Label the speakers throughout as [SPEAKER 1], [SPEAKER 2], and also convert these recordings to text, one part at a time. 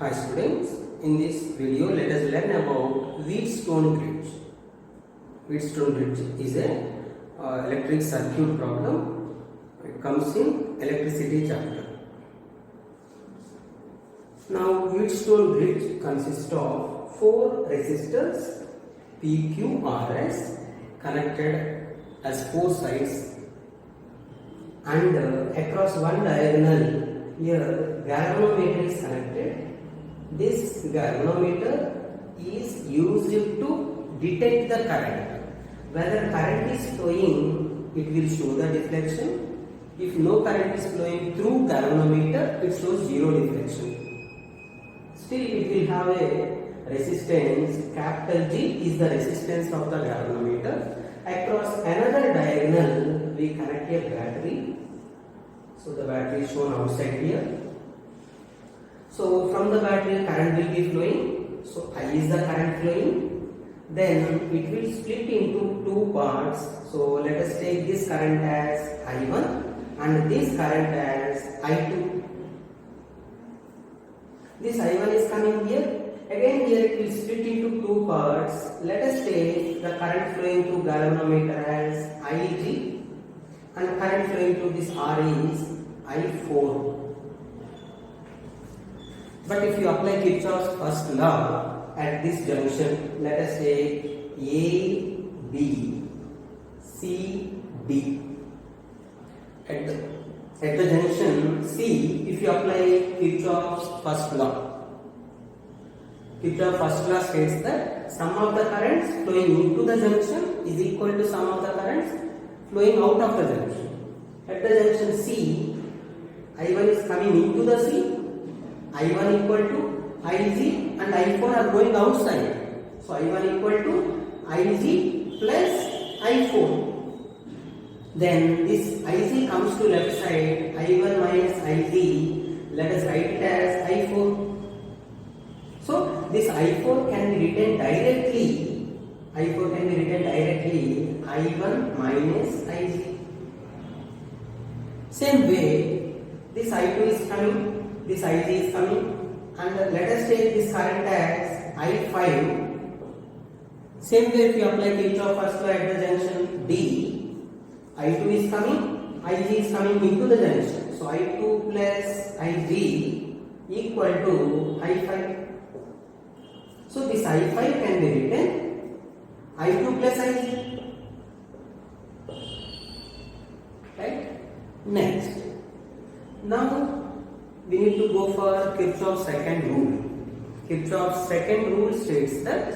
[SPEAKER 1] Hi students, in this video let us learn about Wheatstone bridge. Wheatstone bridge is a electric circuit problem. It comes in electricity chapter. Now Wheatstone bridge consists of 4 resistors PQRS connected as 4 sides, and across one diagonal here galvanometer is connected. This galvanometer is used to detect the current. Whether current is flowing, it will show the deflection. If no current is flowing through galvanometer, it shows zero deflection. Still, it will have a resistance. Capital G is the resistance of the galvanometer. Across another diagonal, we connect a battery. So the battery is shown outside here. So from the battery current will be flowing. So I is the current flowing. Then it will split into 2 parts. So let us take this current as I1 and this current as I2. This I1 is coming here. Again here it will split into 2 parts. Let us take the current flowing through galvanometer as Ig and the current flowing through this R is I4. But if you apply Kirchhoff's first law at this junction, let us say A, B, C, D. At the junction C, if you apply Kirchhoff's first law, Kirchhoff's first law states that sum of the currents flowing into the junction is equal to sum of the currents flowing out of the junction. At the junction C, I1 is coming into the C. I1 equal to Ig and I4 are going outside. So I1 equal to Ig plus I4. Then this Ig comes to left side. I1 minus Ig. Let us write it as I4. So this I4 can be written directly. I4 can be written directly. I1 minus Ig. Same way, this I2 is coming. This Ig is coming, and let us take this current as I5. Same way, if you apply Kirchhoff first law at the junction D, I2 is coming, Ig is coming into the junction. So I2 plus Ig equal to I5. So this I5 can be written I2 plus Ig. Right? Next, now we need to go for Kirchhoff's second rule. Kirchhoff's second rule states that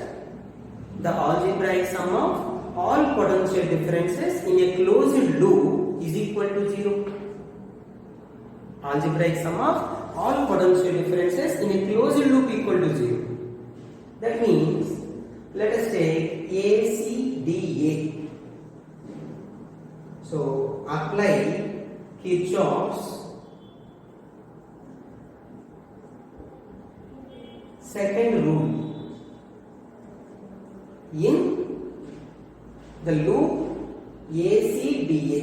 [SPEAKER 1] the algebraic sum of all potential differences in a closed loop is equal to 0. Algebraic sum of all potential differences in a closed loop equal to 0. That means, let us take ACDA. So apply Kirchhoff's second rule in the loop ACDA.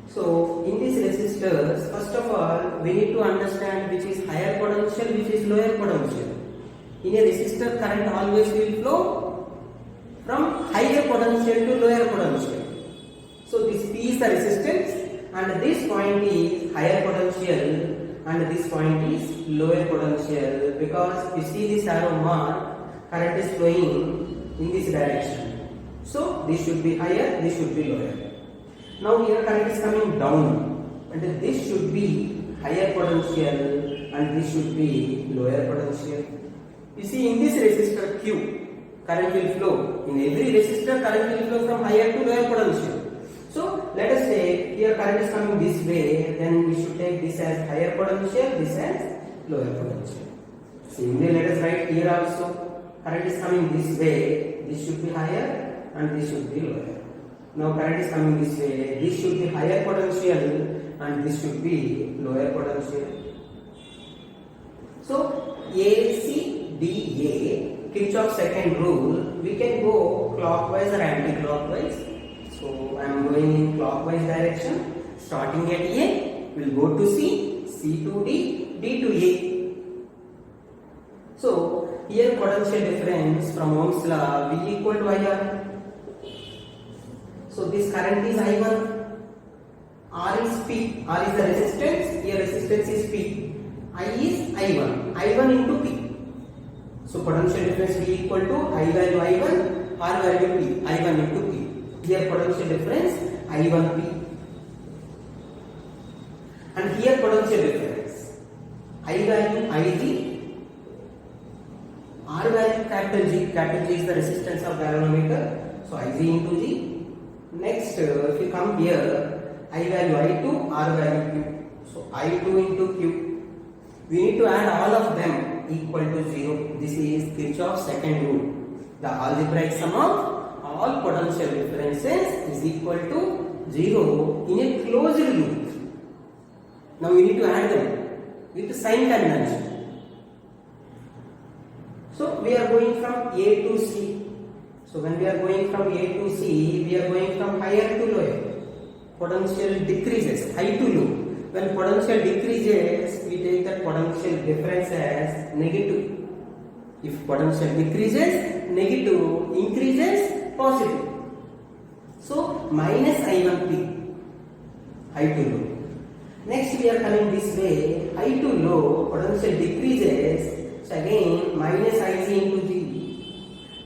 [SPEAKER 1] So in these resistors, first of all, we need to understand which is higher potential, which is lower potential. In a resistor, current always will flow from higher potential to lower potential. So this P is the resistance, and this point is higher potential and this point is lower potential, because you see this arrow mark, current is flowing in this direction. So this should be higher, this should be lower. Now here current is coming down, and this should be higher potential and this should be lower potential. You see, in this resistor Q, current will flow. In every resistor, current will flow from higher to lower potential. So let us say here current is coming this way, then we should take this as higher potential, this as lower potential. Similarly, let us write here also, current is coming this way, this should be higher and this should be lower. Now current is coming this way, this should be higher potential and this should be lower potential. So ACDA, Kirchhoff's second rule, we can go clockwise or anti-clockwise. So I am going in clockwise direction. starting at A will go to C, C to D, D to A. So here potential difference from Ohm's law, V equal to IR. So this current is I1, R is P, R is the resistance, here resistance is P, I is I1, I1 into P. So potential difference V equal to I value I1, R value P, I1 into P. Here potential difference I1P. And here potential difference I value IG, R value capital G is the resistance of galvanometer, so Ig into G. Next, if you come here, I value I2, R value Q, so I2 into Q. We need to add all of them equal to 0. This is Kirchhoff's second rule. The algebraic sum of all potential differences is equal to 0 in a closed loop. Now we need to add them with sign convention. So we are going from A to C. So when we are going from A to C, we are going from higher to lower. Potential decreases, high to low. When potential decreases, we take that potential difference as negative. If potential decreases, negative, increases, positive. So minus I1P, high to low. Next we are coming this way, high to low, potential decreases, so again minus Ig into G.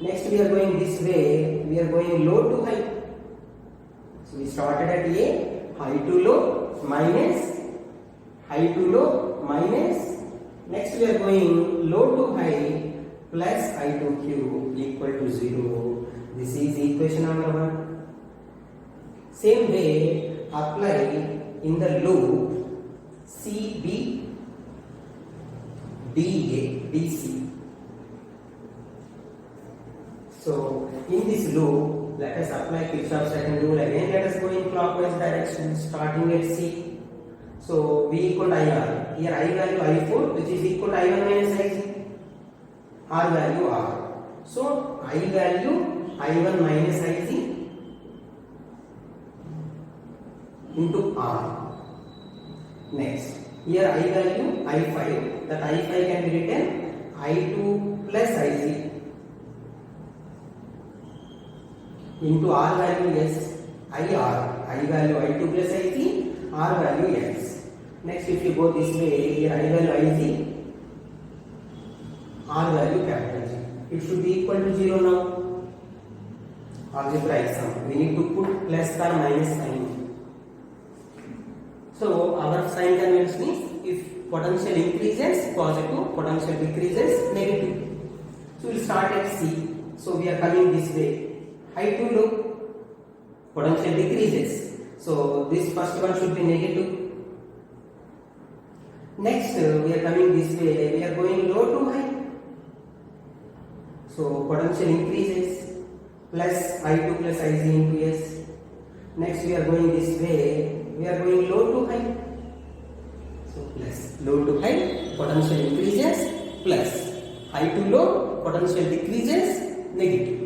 [SPEAKER 1] Next we are going this way, we are going low to high. So we started at A, high to low, minus, high to low, minus. Next we are going low to high, plus I to Q equal to 0. This is equation number 1. Same way, apply in the loop CB, DA, DC. So in this loop, let us apply Kirchhoff's second rule again. Let us go in clockwise direction, starting at C. So V equal to IR. Here I value I4, which is equal to I1 minus Ig. R value R. So I value I1 minus Ig into R. Next, here I value I5. That I5 can be written I2 plus Ig. Into R value S, IR, I value I2 plus Ig, R value S. Next if you go this way, here I value Ig, R value capital G. It should be equal to 0 now. Algebraic sum. We need to put plus or minus sign. So our sign convention is if potential increases, positive, potential decreases, negative. So we will start at C. So we are coming this way. High to low, potential decreases. So this first one should be negative. Next we are coming this way, we are going low to high. So potential increases, plus I2 plus Ig into S. Next we are going this way, we are going low to high. So plus low to high, potential increases, plus high to low, potential decreases, negative.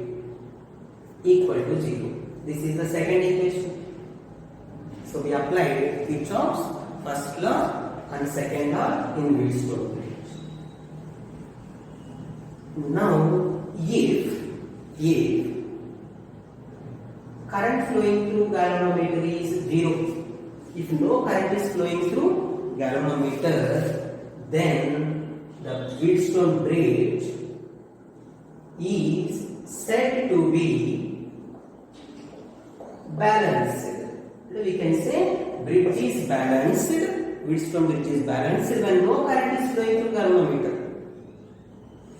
[SPEAKER 1] Equal to 0. This is the second equation. So we applied Kirchhoff's first law and second law in Wheatstone bridge. Now, if current flowing through galvanometer is 0, if no current is flowing through galvanometer, then the Wheatstone bridge is said to be balanced. We can say bridge is balanced, Wheatstone bridge is balanced when no current is flowing through galvanometer.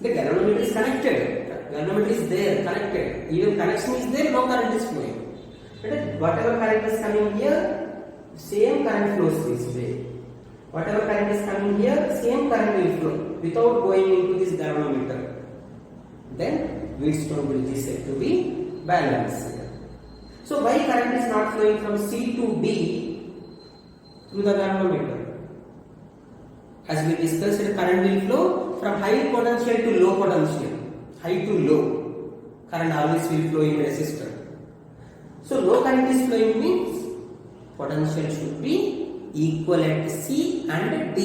[SPEAKER 1] The galvanometer is connected, galvanometer is there, connected. Even connection is there, no current is flowing. But whatever current is coming here, same current flows this way. Whatever current is coming here, same current will flow without going into this galvanometer. Then Wheatstone bridge is said to be balanced. So why current is not flowing from C to D through the galvanometer? As we discussed, current will flow from high potential to low potential. High to low, current always will flow in resistor. So low current is flowing means potential should be equal at C and D.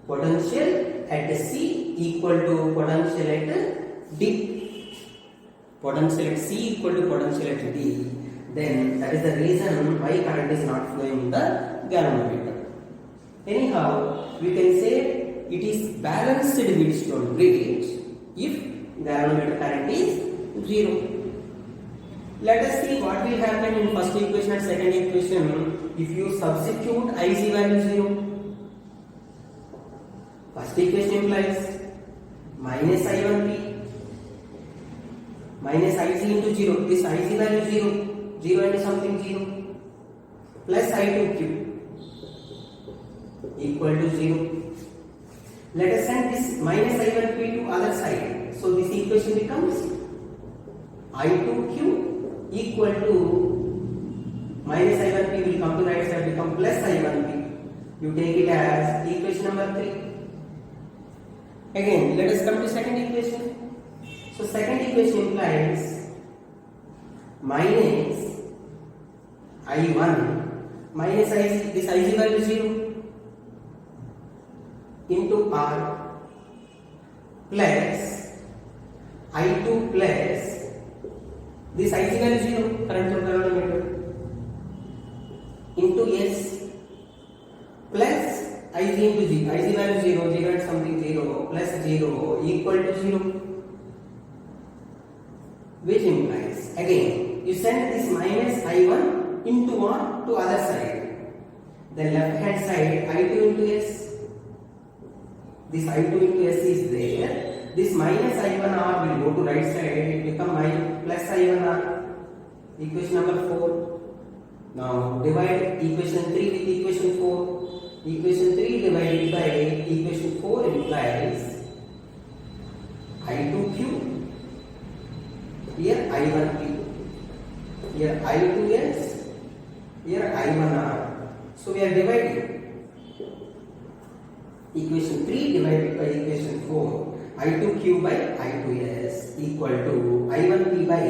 [SPEAKER 1] Potential at C equal to potential at D. Potential at C equal to potential at D. Then that is the reason why current is not flowing in the galvanometer. Anyhow, we can say it is balanced Wheatstone bridge if galvanometer current is 0. Let us see what will happen in first equation and second equation if you substitute IC value 0. First equation implies minus I1P minus IC into 0. This IC value 0. 0 into something 0. Plus I2Q equal to 0. Let us send this minus I1P to other side. So this equation becomes I2Q equal to minus I1P will come to right side, become plus I1P. You take it as equation number 3. Again, let us come to second equation. So second equation implies minus I1 minus IC, this IC value 0 into R plus I2 plus this IC value 0 current through galvanometer into S plus IC into G. IC value 0, 0 and something 0 plus 0 equal to 0, which implies again you send this minus I1 into what? To other side. The left hand side I2 into S. This I2 into S is there. This minus I1R will go to right side. It become plus I1R. Equation number 4. Now divide equation 3 with equation 4. Equation 3 divided by equation 4 implies I2Q. Here I1P. Here I2S. Here I1R. So we are dividing. Equation 3 divided by equation 4. I2Q by I2S equal to I1P by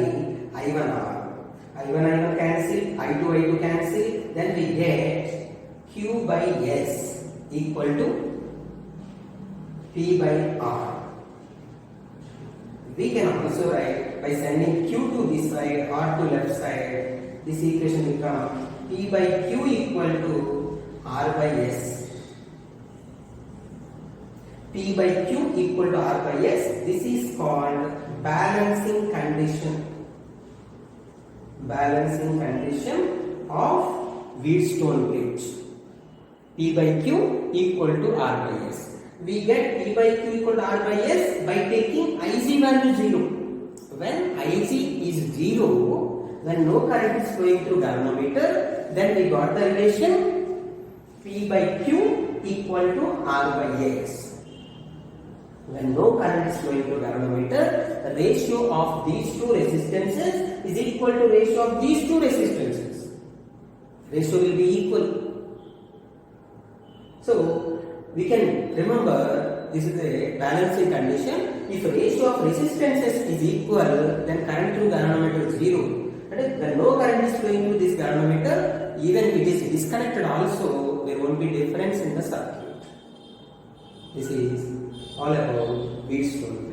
[SPEAKER 1] I1R. I1 cancel, I2 cancel. Then we get Q by S equal to P by R. We can also write by sending Q to this side, R to left side. This equation becomes P by Q equal to R by S. P by Q equal to R by S. This is called balancing condition. Balancing condition of Wheatstone bridge. P by Q equal to R by S. We get P by Q equal to R by S by taking IC value 0. When IC is 0, when no current is flowing through galvanometer, then we got the relation P by Q equal to R by S. When no current is flowing through galvanometer, the ratio of these two resistances is equal to ratio of these two resistances. Ratio will be equal. So we can remember this is a balancing condition. If ratio of resistances is equal, then current through galvanometer is 0. That is, when no current is flowing through this galvanometer, even it is disconnected also, there won't be difference in the circuit. This is all about Wheatstone.